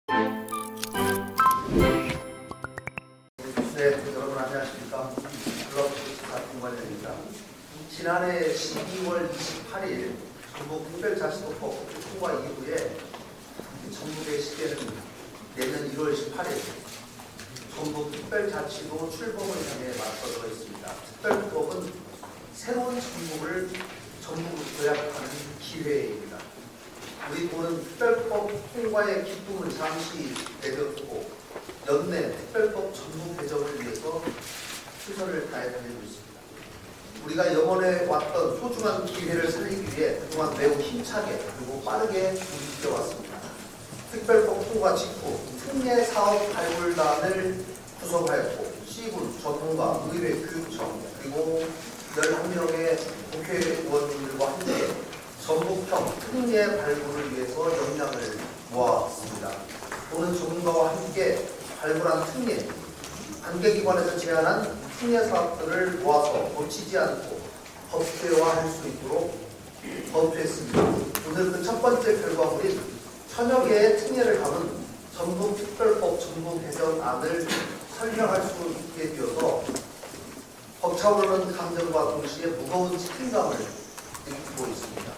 네, 여러분 안녕하십니까. 블럭24 김관장입니다. 지난해 12월 28일 전북특별자치도법 통과 이후에 전북의 시계는 내년 1월 18일 전북특별자치도 출범을 향해 맞서져 있습니다. 특별법은 새로운 전북을 도약하는 기회입니다. 우리 도는 특별법 통과의 기쁨을 잠시 내려두고 연내 특별법 전부 개정을 위해서 최선을 다해 달리고 있습니다. 우리가 영원해 왔던 소중한 기회를 살리기 위해 그동안 매우 힘차게 그리고 빠르게 움직여왔습니다. 특별법 통과 직후 특례사업 발굴단을 구성하였고 시군, 전문가, 의회, 교육청 그리고 11명의 국회의원님들과 함께 전북형 특례 발굴을 위해서 역량을 모아왔습니다. 오늘 전문가와 함께 발굴한 특례, 관계기관에서 제안한 특례 사업들을 모아서 놓치지 않고 법제화할 수 있도록 검토했습니다. 오늘 그 첫 번째 결과물인 천여 개의 특례를 담은 전북특별법 전부 개정안을 설명할 수 있게 되어서 벅차오르는 감정과 동시에 무거운 책임감을 느끼고 있습니다.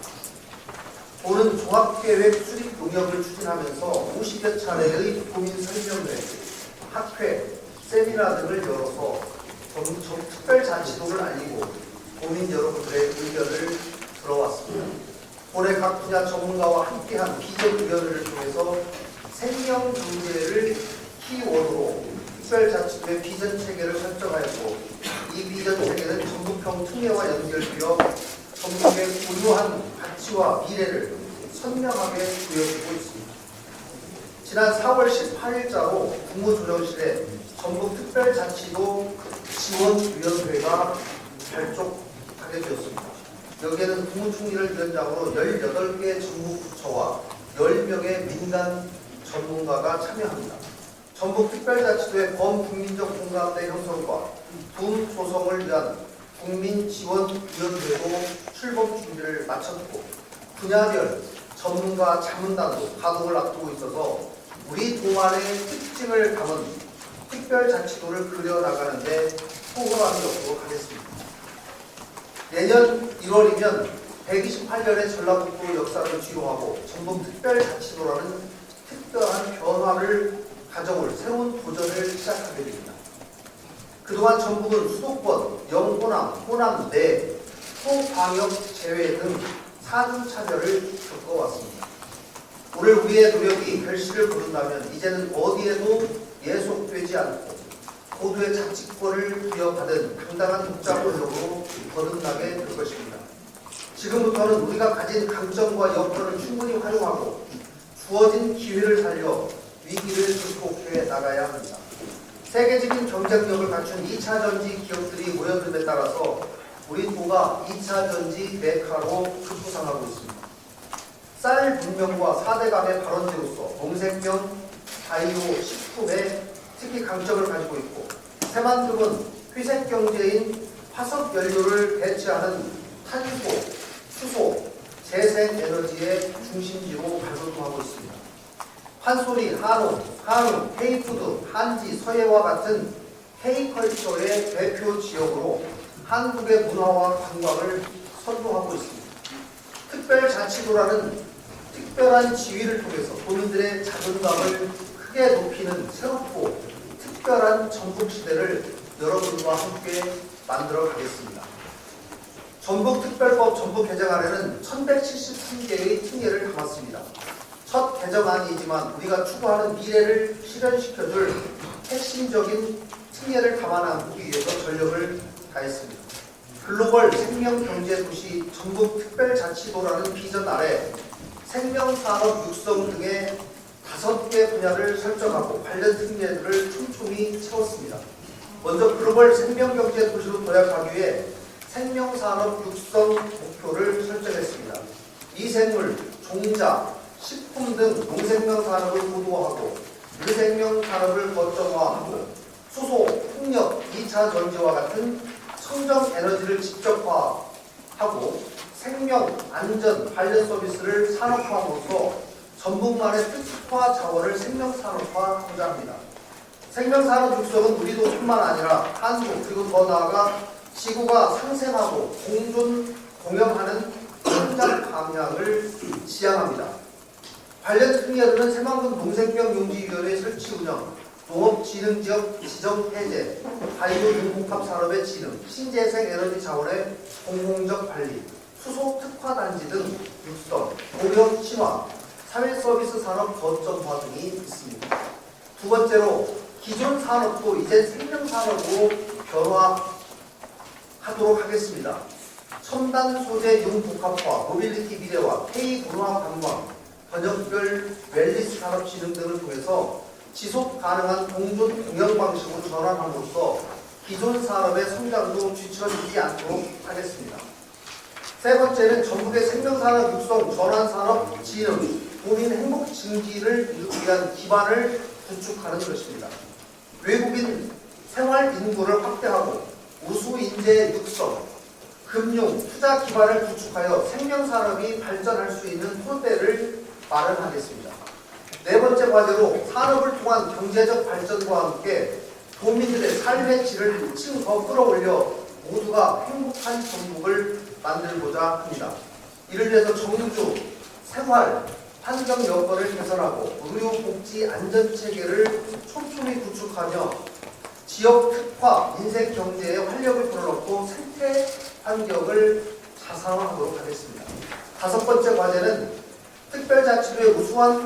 오는 종합계획 수립 용역을 추진하면서 50여 차례의 고민 설명회, 학회, 세미나 등을 열어서 특별자치도를 알리고 고민 여러분들의 의견을 들어왔습니다. 올해 각 분야 전문가와 함께한 비전위원회를 통해서 생명경제를 키워드로 특별자치도의 비전체계를 설정하였고 이 비전체계는 전북형 특례와 연결되어 전북의 고유한 가치와 미래를 선명하게 보여주고 있습니다. 지난 4월 18일자로 국무조정실에 전북특별자치도 지원위원회가 발족하게 되었습니다. 여기에는 국무총리를 위원장으로 18개 전북부처와 10명의 민간 전문가가 참여합니다. 전북특별자치도의 범국민적 공감대 형성과 붐 조성을 위한 국민지원위원회도 출범 준비를 마쳤고 분야별 전문가 자문단도 가동을 앞두고 있어서 우리 동안의 특징을 담은 특별자치도를 그려나가는 데 포효함이 없도록 하겠습니다. 내년 1월이면 128년의 전라북도 역사를 뒤로하고 전북특별자치도라는 특별한 변화를 가져올 새로운 도전을 시작하게 됩니다. 그동안 전북은 수도권, 영호남, 호남 내, 소방역 제외 등 4중 차별을 겪어왔습니다. 오늘 우리의 노력이 결실을 거둔다면 이제는 어디에도 예속되지 않고 모두의 자치권을 부여받은 당당한 독자 권력으로 거듭나게 될 것입니다. 지금부터는 우리가 가진 강점과 여건을 충분히 활용하고 주어진 기회를 살려 위기를 극복해 나가야 합니다. 세계적인 경쟁력을 갖춘 2차 전지 기업들이 모여듦에 따라서 우리 도가 2차 전지 메카로 급부상하고 있습니다. 쌀 문명과 4대감의 발원지로서 농생명, 바이오, 식품에 특히 강점을 가지고 있고 새만금은 회색경제인 화석연료를 대체하는 탄소, 수소, 재생에너지의 중심지로 발돋움하고 있습니다. 판소리, 한우, K푸드, 한지, 서해와 같은 K컬처의 대표 지역으로 한국의 문화와 관광을 선도하고 있습니다. 특별자치도라는 특별한 지위를 통해서 도민들의 자존감을 크게 높이는 새롭고 특별한 전북시대를 여러분과 함께 만들어 가겠습니다. 전북특별법 전부 개정안에는 1173개의 특례를 담았습니다. 첫 개정안이지만 우리가 추구하는 미래를 실현시켜줄 핵심적인 특례를 담아내기 위해서 전력을 다했습니다. 글로벌 생명경제도시 전북특별자치도라는 비전 아래 생명산업 육성 등의 5개 분야를 설정하고 관련 특례들을 촘촘히 채웠습니다. 먼저 글로벌 생명경제도시로 도약하기 위해 생명산업 육성 목표를 설정했습니다. 미생물, 종자, 식품 등 농생명 산업을 고도화하고 유생명 산업을 거점화하고 수소, 풍력, 2차 전지와 같은 청정 에너지를 직접화하고 생명, 안전, 관련 서비스를 산업화함으로써 전북만의 특화 자원을 생명산업화하고자 합니다. 생명산업 육성은 우리도 뿐만 아니라 한국 그리고 더 나아가 지구가 상생하고 공영하는 성장 방향을 지향합니다. 관련 특례로는 새만금 농생명용지위원회 설치 운영, 농업진흥지역 지정 해제, 바이오융복합산업의 진흥, 신재생 에너지 자원의 공공적 관리, 수소 특화단지 등 육성, 공영 친화, 사회서비스 산업 거점화 등이 있습니다. 두 번째로 기존 산업도 이제 생명산업으로 변화하도록 하겠습니다. 첨단 소재 융복합화, 모빌리티 미래화, K 문화 관광, 번역별 웰리스 산업 진흥 등을 통해서 지속 가능한 공존 공영 방식으로 전환함으로써 기존 산업의 성장도 뒤처지지 않도록 하겠습니다. 세 번째는 전국의 생명산업 육성, 전환산업 진흥, 도민 행복 증진을 이루기 위한 기반을 구축하는 것입니다. 외국인 생활 인구를 확대하고 우수 인재 육성, 금융, 투자 기반을 구축하여 생명산업이 발전할 수 있는 토대를 마련하겠습니다. 네 번째 과제로 산업을 통한 경제적 발전과 함께 도민들의 삶의 질을 한층 더 끌어올려 모두가 행복한 전국을 만들고자 합니다. 이를 위해서 정주, 생활, 환경 여건을 개선하고 의료, 복지, 안전체계를 촘촘히 구축하며 지역 특화, 인생 경제에 활력을 불어넣고 생태 환경을 자산화하도록 하겠습니다. 다섯 번째 과제는 특별자치도의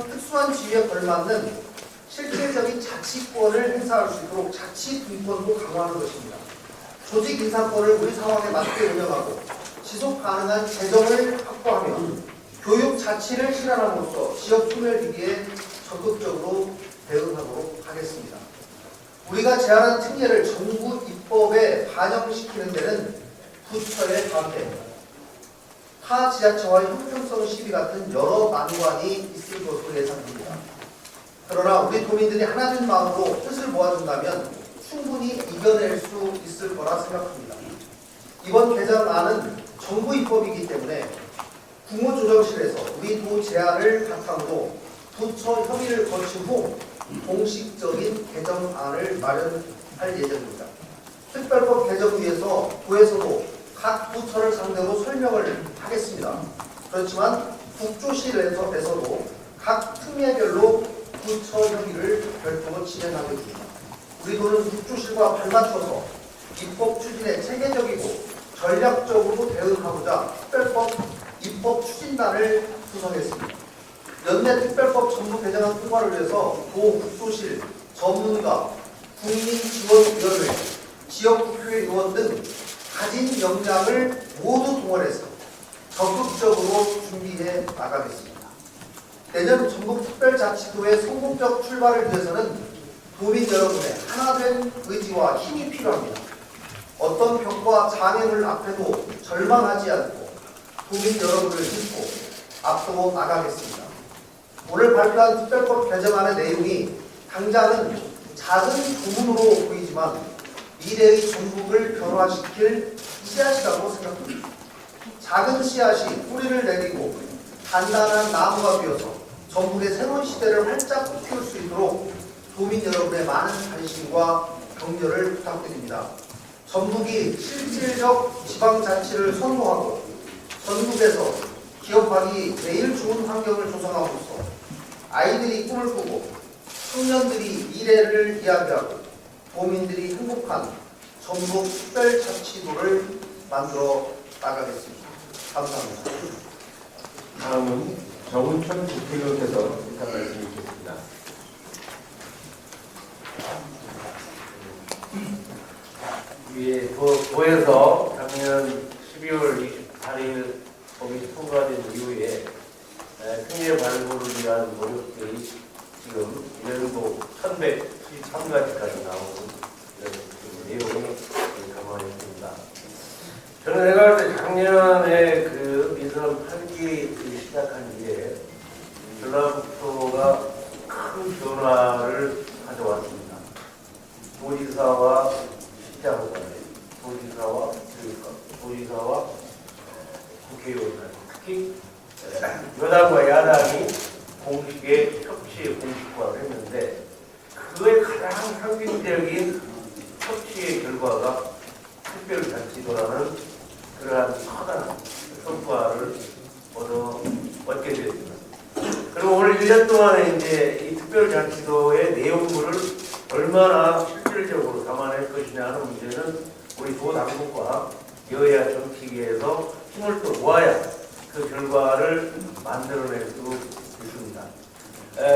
특수한 지위에 걸맞는 실질적인 자치권을 행사할 수 있도록 자치 분권도 강화하는 것입니다. 조직 인사권을 우리 상황에 맞게 운영하고 지속 가능한 재정을 확보하며 교육 자치를 실현함으로써 지역 소멸 위기에 적극적으로 대응하도록 하겠습니다. 우리가 제안한 특례를 정부 입법에 반영시키는 데는 부처의 반대, 타 지자체와의 형평성 시비 같은 여러 난관이 있을 것으로 예상됩니다. 그러나 우리 도민들이 하나된 마음으로 뜻을 모아준다면 충분히 이겨낼 수 있을 거라 생각합니다. 이번 개정안은 정부 입법이기 때문에 국무조정실에서 우리 도 제안을 바탕으로 부처 협의를 거친 후 공식적인 개정안을 마련할 예정입니다. 특별법 개정 위에서 도에서도 각 부처를 상대로 설명을 하겠습니다. 그렇지만 국조실에서도 각 특례별로 부처 협의를 별도로 진행하겠습니다. 우리 도는 국조실과 발맞춰서 입법 추진에 체계적이고 전략적으로 대응하고자 특별법 입법 추진단을 구성했습니다. 연내 특별법 전부 개정안 통과를 위해서 도 국조실, 전문가, 국민지원위원회, 지역국회 의원 등 가진 역량을 모두 동원해서 적극적으로 준비해 나가겠습니다. 내년 전국특별자치도의 성공적 출발을 위해서는 도민 여러분의 하나된 의지와 힘이 필요합니다. 어떤 벽과 장애물 앞에도 절망하지 않고 도민 여러분을 믿고 앞으로 나가겠습니다. 오늘 발표한 특별법 개정안의 내용이 당장은 작은 부분으로 보이지만 미래의 전국을 변화시킬 씨앗이라고 생각합니다. 작은 씨앗이 뿌리를 내리고 단단한 나무가 되어서 전국의 새로운 시대를 활짝 피울 수 있도록 도민 여러분의 많은 관심과 격려를 부탁드립니다. 전북이 실질적 지방자치를 선도하고 전국에서 기업하기 제일 좋은 환경을 조성함으로써 아이들이 꿈을 꾸고 청년들이 미래를 이야기하고 도민들이 행복한 전북 특별자치도를 만들어 나가겠습니다. 감사합니다. 다음은 정운천 국회의원께서 인사 말씀해 주겠습니다. 도에서 작년 12월 28일 법이 통과된 이후에 특례 발굴을 위한 노력들이 지금 연도 1173가지까지 나오는 내용이 담아있습니다. 저는 내가 볼 때 작년에 그 민선 8기 시작한 뒤에 전라북도가 큰 변화를 가져왔습니다. 도지사와 시장 간에, 도지사와 국회의원 간에, 특히 여당과 야당이 공식의 협치의 공식화를 했는데 그의 가장 상징적인 협치의 결과가 특별자치도라는 그러한 커다란 성과를 얻게 되었습니다. 그리고 오늘 1년 동안에 이제 이 특별자치도의 내용물을 얼마나 실질적으로 담아낼 것이냐 하는 문제는 우리 도 당국과 여야 정치계에서 힘을 또 모아야 그 결과를 만들어낼 수 있습니다.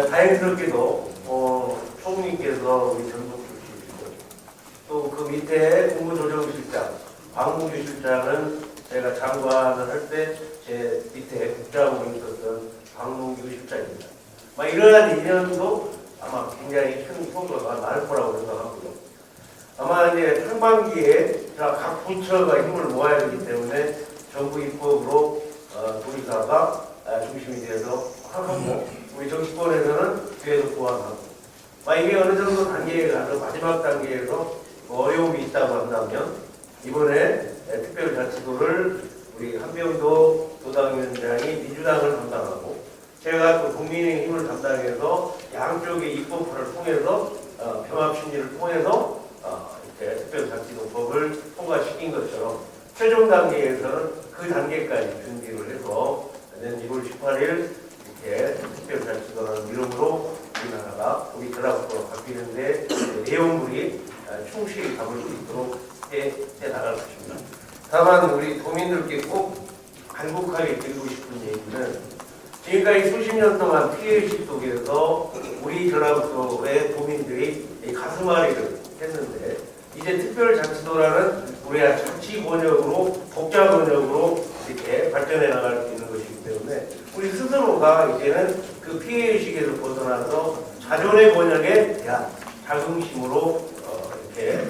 다행스럽게도 총리께서 우리 전국 출신이고 또 그 밑에 국무조정실장, 광무주 실장은 제가 장관을 할 때 제 밑에 국장으로 있었던 광무주 실장입니다. 이러한 인연도 아마 굉장히 큰 효과가 나을 거라고 생각하고요. 아마 이제 상반기에 각 부처가 힘을 모아야 되기 때문에 정부 입법으로 도지사가 중심이 돼서 하고 우리 정치권에서는 뒤에서 보완하고 이게 어느 정도 단계에 가서 마지막 단계에서 어려움이 있다고 한다면 이번에 특별자치도를 우리 한병도 도당위원장이 민주당을 담당하고 제가 또 국민의힘을 담당해서 양쪽의 입법화를 통해서 평합심리를 통해서 이렇게 특별자치도법을 통과시킨 것처럼 최종 단계에서는 그 단계까지 준비를 해서 내년 1월 18일 이렇게 특별자치도라는 이름으로 우리나라가 우리 드라프트로 바뀌는데 내용물이 충실히 담을 수 있도록 해 나갈 것입니다. 다만 우리 도민들께 꼭 간곡하게 드리고 싶은 얘기는 지금까지 수십 년 동안 피해의식 속에서 우리 전라북도의 도민들이 가슴앓이를 했는데 이제 특별자치도라는 우리가 자치 번역으로 독자 번역으로 이렇게 발전해 나갈 수 있는 것이기 때문에 우리 스스로가 이제는 그 피해의식에서 벗어나서 자존의 번역에 대한 자긍심으로 이렇게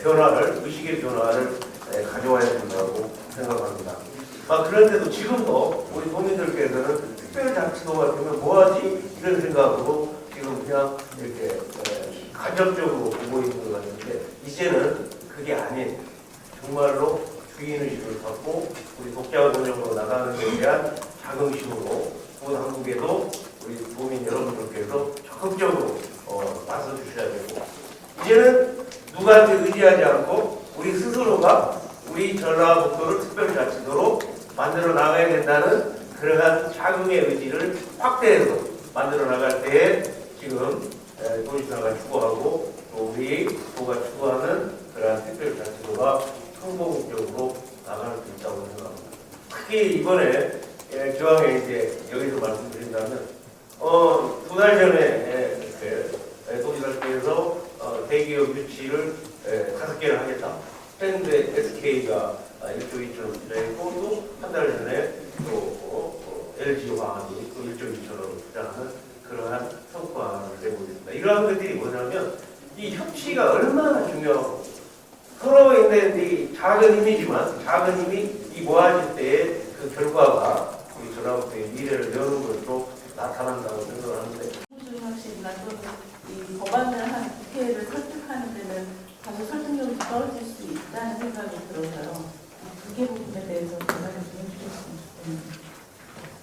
의식의 변화를 가져와야 된다고 생각합니다. 그런데도 지금도 우리 도민들께서는 특별자치도가 되면 뭐하지? 이런 생각으로 지금 그냥 이렇게 간접적으로 보고 있는 것 같은데 이제는 그게 아닌 정말로 주인의식을 갖고 우리 독자 번역으로 나가는 데 대한 자긍심으로 도 당국에도 우리 도민 여러분들께서 적극적으로 나서 주셔야 되고 이제는 누구한테 의지하지 않고 우리 스스로가 우리 전라북도를 특별자치도로 만들어 나가야 된다는 그러한 자긍의 의지를 확대해서 만들어 나갈 때에 지금 도지사가 추구하고 또 우리 도가 추구하는 그러한 특별자치도가 성공적으로 나갈 수 있다고 생각합니다. 특히 이번에 기왕에 이제 여기서 말씀드린다면 2달 전에 도지사께서 대기업 유치를 5개를 하겠다. 했는데 SK가 1조 2천원 투자했고 또 한 달 전에 또 LG 화학이 또 1조 2천원을 투자하는 그러한 성과를 내고 있습니다. 이러한 것들이 뭐냐면 이 협치가 얼마나 중요하고 서로 있는 이 작은 힘이지만 작은 힘이 이 모아질 때의 그 결과가 우리 전라북도의 미래를 여는 것으로 나타난다고 생각하는데 조정학실이나 이 법안을 한 국회를 설득하는 데는 다소 설득력이 떨어질 수 있다는 생각이 들어서요. 두 개 부분에 대해서 전화를 좀 해주셨으면 좋겠습니다.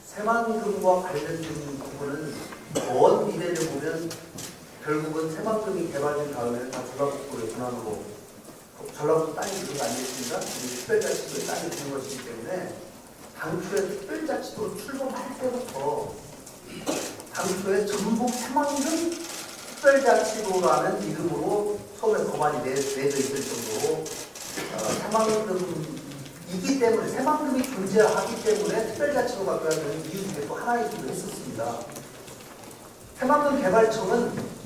새만금과 관련된 부분은 먼 미래를 보면 결국은 새만금이 개발된 다음에는 다 전라북도의 전환으로 전라북도 땅이 그런 거 아니겠습니까? 특별자치도의 땅이 되는 것이기 때문에 당초에 특별자치도로 출범할 때부터 당초에 전북 새만금 특별자치도라는 이름으로 처음에 법안이 내져 있을 정도로 새만금이기 때문에 새만금이 존재하기 때문에 특별자치도가 되어야 되는 이유 중에 또 하나이기도 했었습니다. 새만금 개발청은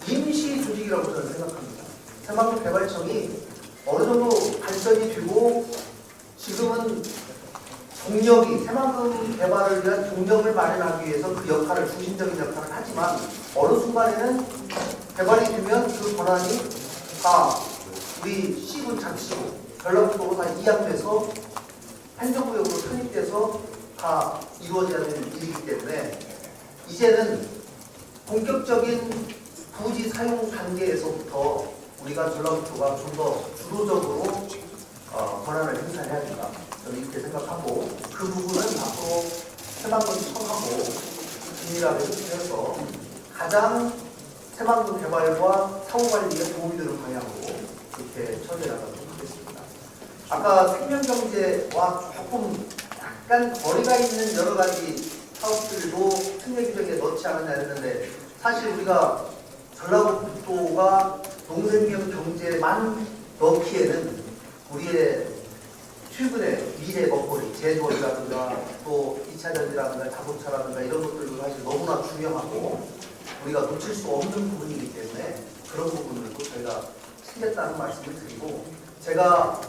임시 조직이라고 저는 생각합니다. 새만금 개발청이 어느 정도 발전이 되고 지금은 동력이 새만금 개발을 위한 동력을 마련하기 위해서 그 역할을 중심적인 역할을 하지만 어느 순간에는 개발이 되면 그 권한이 다 우리 시군 자치구 전라북도로 다 이양돼서 행정구역으로 편입돼서 다 이루어져야 되는 일이기 때문에 이제는 본격적인 부지 사용 단계에서부터 우리가 전라북도가 좀 더 주도적으로 권한을 행사해야 된다. 저는 이렇게 생각하고 그 부분은 앞으로 새만금 청하고 긴밀하게 소통해서 가장 새만금 개발과 사후 관리에 도움이 되는 방향으로 이렇게 처리해 나가도록 하겠습니다. 아까 생명경제와 조금 약간 거리가 있는 여러 가지 사업들도 특례 규정에 넣지 않았냐 했는데 사실 우리가 전라북도가 농생명 경제만 넣기에는 우리의 최근에 미래 먹거리, 제조업이라든가 또 2차 전지라든가 자동차라든가 이런 것들도 사실 너무나 중요하고 우리가 놓칠 수 없는 부분이기 때문에 그런 부분들도 저희가 챙겼다는 말씀을 드리고 제가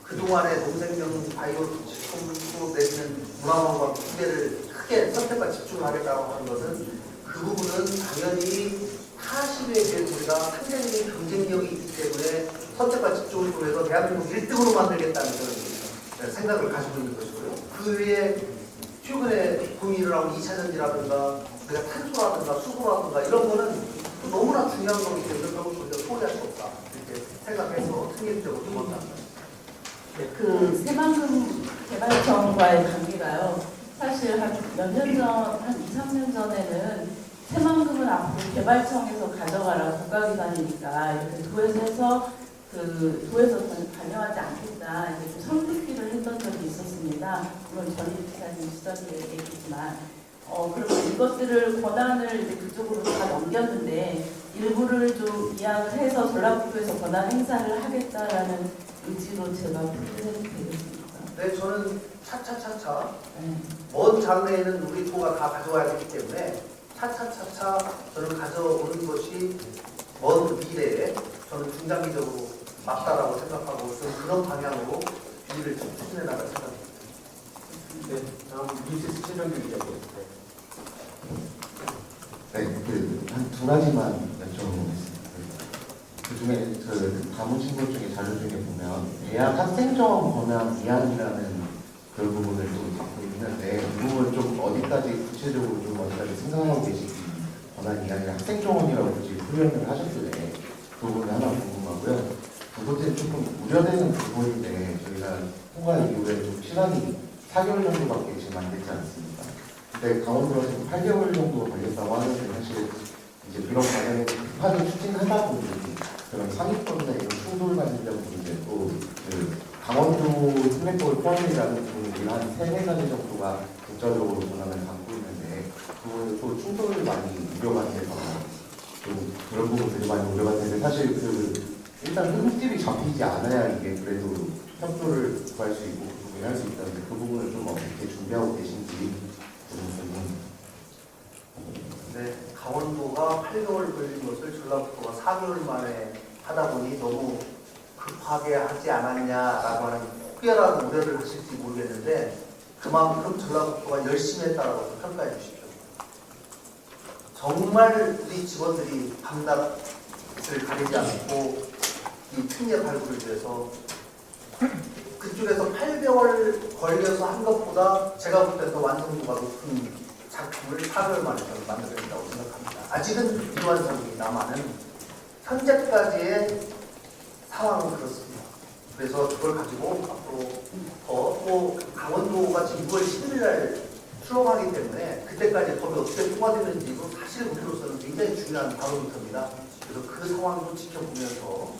그동안의 농생명 바이오 식품 내지는 문화관광 두 개를 크게 선택과 집중하겠다고 하는 것은 그 부분은 당연히 타시에 대해 우리가 상대적인 경쟁력이 있기 때문에 선택과 집중을 통해서 대한민국 1등으로 만들겠다는 그런 생각을 가지고 있는 것이고요. 그 외에 최근에 고민을 하고 2차 전지라든가 우리가 탄소라든가 수소라든가 이런 거는 너무나 중요한 거기 때문에 그런 걸 우리가 소홀할 수 없다. 이렇게 생각해서 특례적으로 두번합니다. 그 새만금 개발청과의 관계가요. 사실 한 몇 년 전, 한 2, 3년 전에는 새만금은 앞으로 개발청에서 가져가라 국가기관이니까 이렇게 도에서 해서 그 도에서 관여하지 않겠다 이렇게 좀 선택기를 했던 적이 있었습니다. 물론 전임 기사님 시절에 얘기했지만 그리고 이것들을 권한을 이제 그쪽으로 다 넘겼는데 일부를 좀 이양을 해서 전라북도에서 권한 행사를 하겠다라는 의지로 제가 프레젠트 되겠습니다. 네, 저는 차차차차 먼 장래에는 우리 도가 다 가져와야 되기 때문에 차차차차 저는 가져오는 것이 먼 미래에 저는 중장기적으로 맞다라고 생각하고 그런 방향으로 일을 좀 추진해 나갈 생각입니다. 네, 다음 뉴스 최정규 기자님. 네, 한 두 가지만 여쭤보겠습니다. 그 중에 그 가무신문 중에 자료 중에 보면 대학 학생정 권한 이양이라는 그런 부분을 좀 갖고 있는데 이 부분을 좀 어디까지 구체적으로 좀 어디까지 생각하고 계신지 권한 이양이 학생정원이라고 굳이 표현을 하셨길래 그 부분이 하나 궁금하고요. 두 번째는 조금 우려되는 부분인데 저희가 통과 이후에 좀 시간이 4개월 정도밖에 지금 안 되지 않습니까? 근데 강원도에서 8개월 정도 걸렸다고 하는데 사실 이제 그런 과정에 급하게 추진하다 보니 그런 상위권이나 이런 충돌 관련된 부분들 또그 강원도 특례법을 포함이라는 부분이 한 3-4가지 정도가 국자적으로 권한을 갖고 있는데 그 부분이 또 충돌을 많이 우려가 돼서 좀 그런 부분들이 많이 우려가 되는데 사실 그 일단 흠집이 잡히지 않아야 이게 그래도 협조를 구할 수 있고 그 부분을 할 수 있다는데 그 부분을 좀 어떻게 준비하고 계신지 네, 강원도가 8개월 걸린 것을 전라북도가 4개월 만에 하다 보니 너무 급하게 하지 않았냐라고 하는 혹여라도 우려를 하실지 모르겠는데 그만큼 전라북도가 열심히 했다고 평가해 주십시오. 정말 우리 직원들이 밤낮을 가리지 않고 이 특례 발굴을 위해서 그쪽에서 8개월 걸려서 한 것보다 제가 볼 때 더 완성도가 높은 작품을 4개월 만에 저는 만들어낸다고 생각합니다. 아직은 미완성이 남아는 현재까지의 상황은 그렇습니다. 그래서 그걸 가지고 앞으로 또 강원도가 지금 6월 11일 날 출범하기 때문에 그때까지 법이 어떻게 통과되는지도 사실 우리로서는 굉장히 중요한 바로미터입니다. 그래서 그 상황도 지켜보면서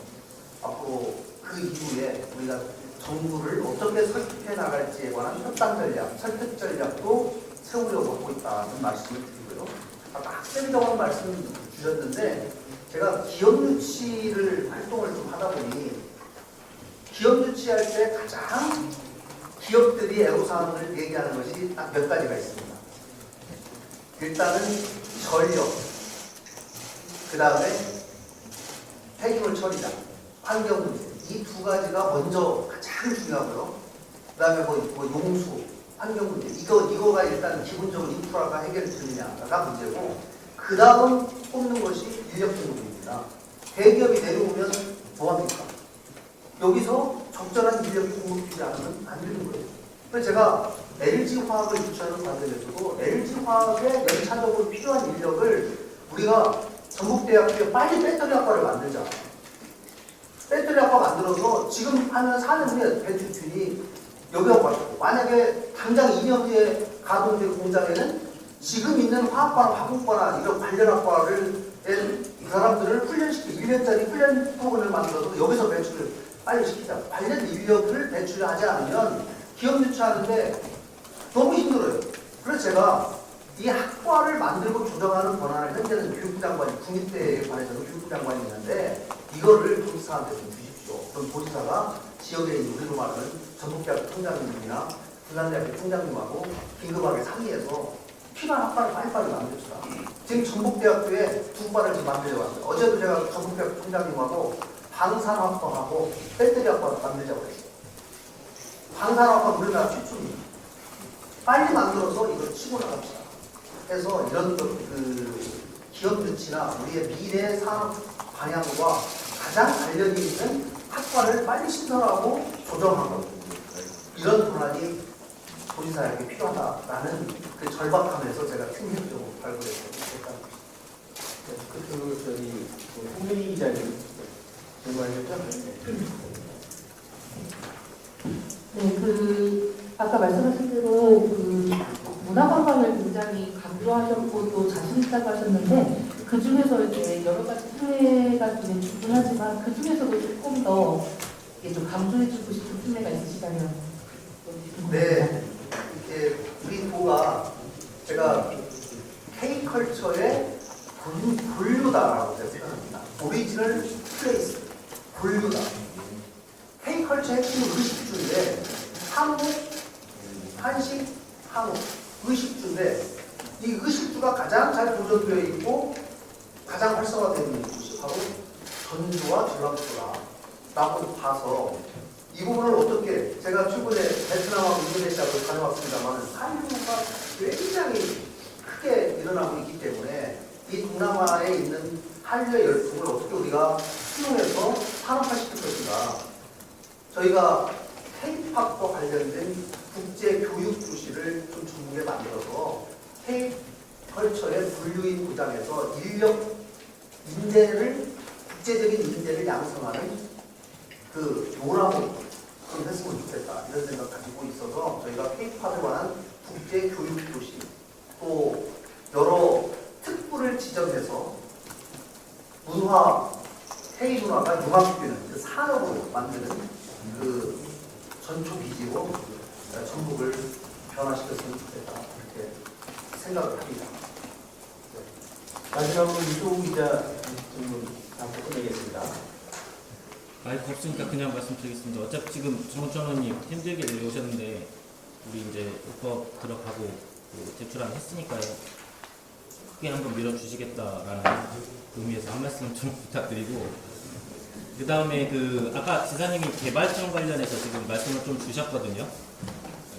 앞으로 그 이후에 우리가 정부를 어떻게 설득해 나갈지에 관한 협상 전략, 설득 전략도 세우려고 하고 있다는 말씀을 드리고요. 아까 학생정원 말씀 주셨는데 제가 기업 유치를 활동을 좀 하다 보니 기업 유치할 때 가장 기업들이 애로사항을 얘기하는 것이 딱 몇 가지가 있습니다. 일단은 전력, 그 다음에 폐기물 처리장, 환경 문제 이 두 가지가 먼저 가장 중요하고요. 그 다음에 뭐 용수, 환경 문제 이거가 일단 기본적으로 인프라가 해결되느냐가 문제고 그 다음 뽑는 것이 인력 공급입니다. 대기업이 내려오면 뭐합니까? 여기서 적절한 인력 공급이지 않으면 안 되는 거예요. 그래서 제가 LG화학을 유치하는 과정에서도 LG화학에 연차적으로 필요한 인력을 우리가 전북대학교에 빨리 배터리학과를 만들자. 배터리학과 만들어서 지금 하면 4년 후에 배출준이 여기 와가지고 만약에 당장 2년 뒤에 가동될 공장에는 지금 있는 화학과나化工과나 이런 관련 학과를 이 사람들을 훈련시키고 1년짜리 훈련 프로그램을 만들어서 여기서 배출을 빨리 시키자. 관련 인력을 배출하지 않으면 기업 유치하는데 너무 힘들어요. 그래서 제가 이 학과를 만들고 조정하는 권한을 현재는 교육부 장관이 국립대에 관해서는 교육부 장관이 있는데 이거를 도지사한테 좀 주십시오. 그럼 도지사가 지역에 있는 우리로 말하는 전북대학교 총장님이나 부산대학교 총장님하고 긴급하게 상의해서 필요한 학과를 빨리빨리 만듭시다. 지금 전북대학교에 2과를 지금 만들려고 합니다. 어제도 제가 전북대학교 총장님하고 방산학과하고 배터리학과를 만들자고 했어요. 방산학과 우리나라 최초입니다. 빨리 만들어서 이걸 치고 나갑시다. 그래서 이런 기업 유치나 우리의 미래 산업 방향과 가장 관련이 있는 학과를 빨리 신설하고 조정하고 이런 권한이 도지사에게 필요하다라는 그 절박함에서 제가 충격적으로 발굴했습니다. 저희 홍민희 기자님 질문하셨죠? 네, 아까 말씀하신 대로 문화관광을 굉장히 강조하셨고 또 자신 있다고 하셨는데 그 중에서 이제 여러 가지 사례가 좀 충분하지만 그 중에서도 조금 더 좀 강조해주고 싶은 플레이가 있으시다면. 네, 이렇게 우리 도가 제가 K컬처의 본류다라고 생각합니다. 오리지널 플레이스, 본류다. K컬처의 핵심은 의식주인데 한국, 한식, 한국, 의식주인데 이 의식주가 가장 잘 보존되어 있고 가장 활성화되어 있는 곳이 바로 전주와 전라도라고 봐서 이 부분을 어떻게 제가 최근에 베트남하고 인도네시아를 다녀왔습니다만 한류가 굉장히 크게 일어나고 있기 때문에 이 동남아에 있는 한류의 열풍을 어떻게 우리가 수용해서 산업화시킬 것인가. 저희가 K-팝과 관련된 국제 교육 도시를 좀 전국에 만들어서 K-컬처의 분류인 구장에서 인력 인재를 국제적인 인재를 양성하는 그 노라고 좀 했으면 좋겠다 이런 생각 가지고 있어서 저희가 K-팝에 관한 국제 교육 도시 또 여러 특구를 지정해서 문화 K 문화가 융합되는 그 산업으로 만드는 그 전초 기지로 전북을 변화시켰으면 좋겠다 이렇게 생각을 합니다. 마지막으로 이소우 기자 질문 답변 끝내겠습니다. 마이크 없으니까 그냥 말씀드리겠습니다. 어차피 지금 정전원님 힘들게 내려오셨는데 우리 이제 입법 들어가고 제출안 했으니까요. 크게 한번 밀어주시겠다라는 의미에서 한 말씀 좀 부탁드리고 그 다음에 아까 지사님이 개발청 관련해서 지금 말씀을 좀 주셨거든요.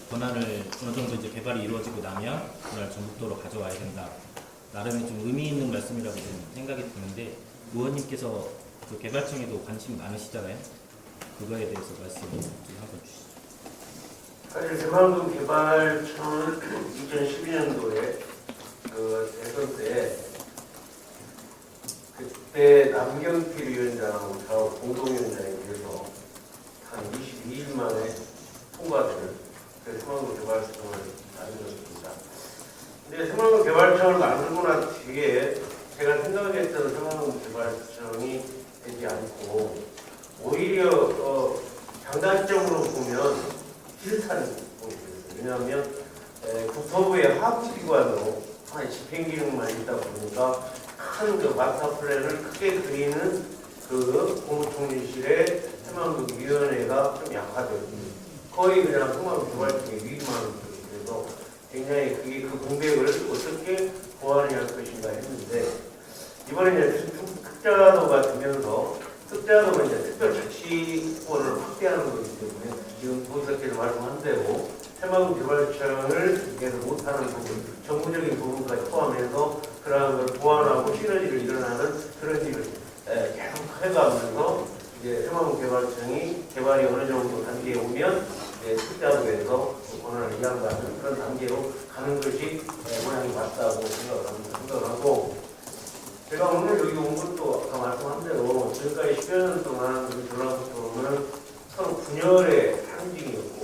권한을 어느 정도 이제 개발이 이루어지고 나면 그날 전북도로 가져와야 된다. 나름의 좀 의미 있는 말씀이라고 좀 생각이 드는데 의원님께서 그 개발청에도 관심 많으시잖아요. 그거에 대해서 말씀 좀 한번 주시죠. 사실 새만금 개발청은 2012년도에 그 대선 때 그때 남경필 위원장하고 저 공동위원장에 비해서 한 22일 만에 통과될 그 새만금 개발청을 만들었습니다. 근데 새만금 개발청을 만들고 난 뒤에 제가 생각했던 새만금 개발청이 되지 않고 오히려 장단점으로 보면 비슷한 곳이었어요. 왜냐하면 국토부의 하부기관으로 한 집행기능만 있다 보니까 큰 그 마스터 플랜을 크게 그리는 그 국무총리실의 새만금위원회가 좀 약하거든요. 거의 그냥 새만금 개발청에 위임하는 거죠. 그래서 굉장히 그게 그 공백을 어떻게 보완해야 할 것인가 했는데 이번에 이제 특자도가 되면서 특자도가 이제 특별자치권을 확대하는 거기 때문에 지금 도지사께서 말씀한 대로 새만금 개발청을 계속 못하는 부분, 정부적인 부분까지 포함해서 그러한 걸 보완하고 시너지를 일어나는 그런 일을 계속 해가면서 이제 새만금 개발청이 개발이 어느 정도 단계에 오면 이제 특자도에서 권한을 이양받는 그런 단계로 가는 것이 모양이 맞다고 생각하고 제가 오늘 여기 온 것도 아까 말씀한 대로 지금까지 10여 년 동안 우리 전라북도는 서로 분열의 상징이었고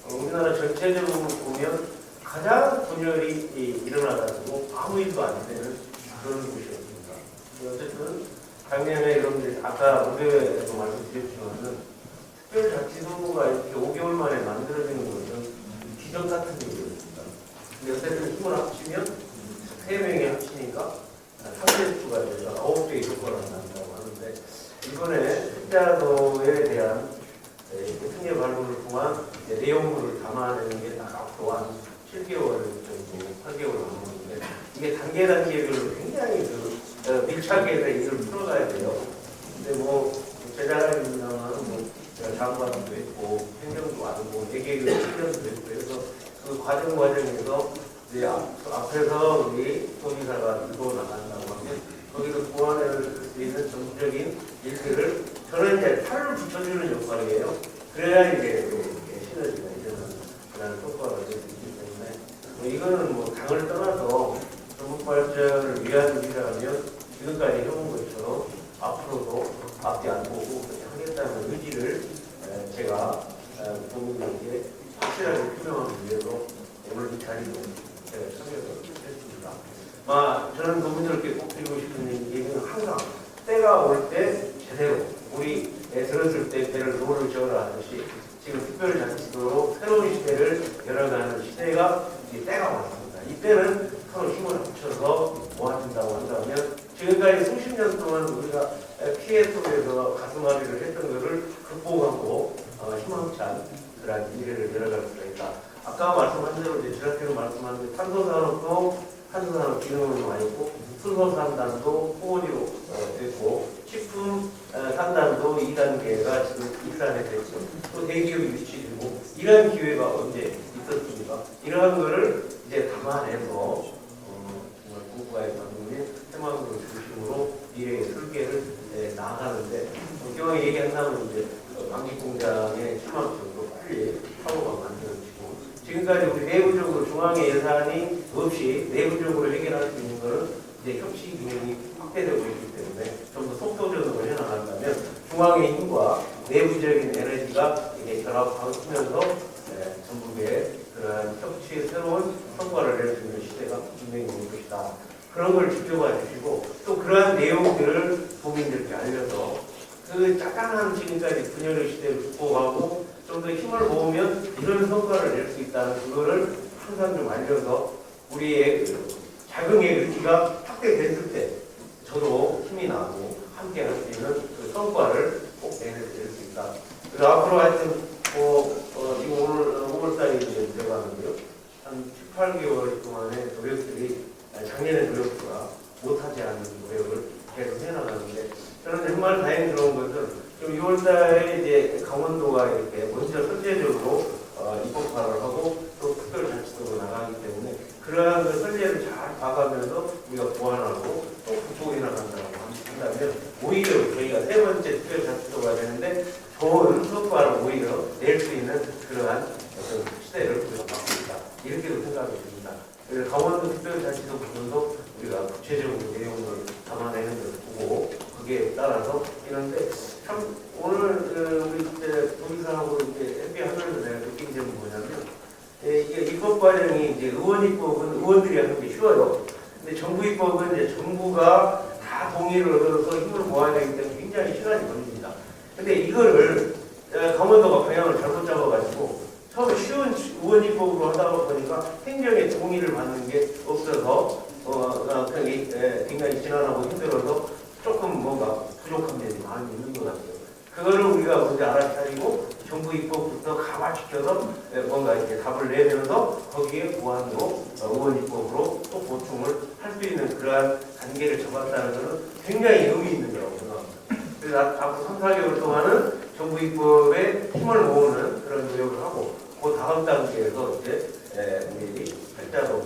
우리나라 전체적으로 보면 가장 분열이 일어나다 작년에 여러분들이 아까 무대에서 말씀드렸지만은 특별자치도가 이렇게 5개월 만에 만들어지는 것은 기적 같은 일이었습니다. 근데 어쨌든 힘을 합치면 3명이 합치니까 3대수가 돼서 9개의 효과가 난다고 하는데 이번에 특자도에 대한 특례 발굴을 통한 내용물을 담아내는 게 딱 앞으로 한 7개월 정도, 8개월 남았는데 이게 단계별로 굉장히 밀착해서 일을 풀어가야 돼요. 근데 제자라기보다는 장관도 있고 행정도 아니고 예계교 행정도 있고 그래서 그 과정에서 이제 앞에서 우리 소비사가 들고 나간다고 하면 거기서 보완할 수 있는 전국적인 일들을 저는 이제 팔을 붙여주는 역할이에요. 그래야 이제 시너지가 이제는 그런 효과가 될 수 있기 때문에 이거는 당을 떠나서 전국 발전을 위한 일이라면 지금까지 해온 것처럼 앞으로도 앞뒤 안 보고 하겠다는 의지를 제가 국민들에게 확실하게 표명하기 위해서 오늘 이 자리로 제가 참여를 했습니다. 저는 국민들께 꼭 드리고 싶은 얘기는 항상 때가 올 때 제대로 우리 들었을 때 배를 노를 저어라 하듯이 지금 특별자치도로 새로운 시대를 열어가는 시대가 이제 때가 왔습니다. 이때는 서로 힘을 합쳐서 모아준다고 한다면 지금까지 수십 년 동안 우리가 피해 속에서 가슴앓이를 했던 것을 극복하고 희망찬 그런 미래를 열어갈 수가 있다. 아까 말씀한 대로 지라테로 말씀한 대로 탄소산업 기능으로 많이 있고 수소산단도 후보지로 됐고 식품 산단도 2단계가 지금 일산에 됐죠. 또 대기업이 유치되고 이런 기회가 언제 있었습니까? 이러한 거를 이제 감안해서 정말 국가의 관심이 해마을 중심으로 미래의 설계를 나아가는데 경영에 얘기한다면 이제 방직공장의 희망적으로 빨리 사고가 만들어지고 지금까지 우리 내부적으로 중앙의 예산이 없이 내부적으로 해결할 수 있는 것은 이제 협치 기능이 확대되고 있기 때문에 좀 더 속도적으로 해나간다면 중앙의 힘과 내부적인 에너지가 이게 결합하면서 전국의 그러한 협치의 새로운 성과를 낼 수 있는 시대가 분명히 올 것이다. 그런 걸 지켜봐 주시고 또 그러한 내용들을 국민들께 알려서 그 짜깐한 지금까지 분열의 시대를 극복하고 좀 더 힘을 모으면 이런 성과를 낼 수 있다는 그거를 항상 좀 알려서 우리의 자긍의 의지가 확대됐을 때 저도 힘이 나고 함께 할 수 있는 그 성과를 꼭 내낼 수 있다. 그래서 앞으로 하여튼 지금 오늘 5월달이 이제 들어가는데요. 한 7, 8개월 동안의 노력들이 작년의 노력보다 못하지 않은 노력을 계속 해나가는데 저는 정말 다행스러운 것은 좀 6월달에 이제 강원도가 이렇게 먼저 선제적으로 입법화를 하고 또 특별자치도로 나가기 때문에 그러한 그 선제를 잘 봐가면서 우리가 보완하고 또 구축해 나간다고 한다면 오히려 저희가 세 번째 특별자치도가 되는데 좋은 성과를 오히려 낼 수 있는 그러한 어떤 시대를 우리가 갖고 있다. 이렇게도 생각이 듭니다. 그래서 강원도 특별자치도 부분도 우리가 구체적인 내용을 담아내는 것을 보고 거기에 따라서 이런데 참 오늘 우리 도지사하고 이제 협의하면서 내가 느낀 점은 뭐냐면 이게 입법 과정이 이제 의원 입법은 의원들이 하는 게 쉬워요. 근데 정부 입법은 이제 정부가 다 동의를 얻어서 힘을 모아야 되기 때문에 굉장히 시간이 걸립니다. 근데 이거를 강원도가 방향을 잘못 잡아가지고 처음에 쉬운 의원 입법으로 하다 보니까 행정의 동의를 받는 게 없어서 그냥 굉장히 지난하고 힘들어서 조금 뭔가 부족한 면이 많이 있는 것 같아요. 그거를 우리가 먼저 알아차리고 정부 입법부터 감화시켜서 뭔가 이렇게 답을 내면서 거기에 보완으로 의원 입법으로 또 보충을 할 수 있는 그러한 단계를 잡았다는 것은 굉장히 의미 있는 거라고 생각합니다. 그래서 앞으로 3, 4개월 동안은 정부 입법에 힘을 모으는 그런 노력을 하고 그 다음 단계에서 이제 우리 팔자도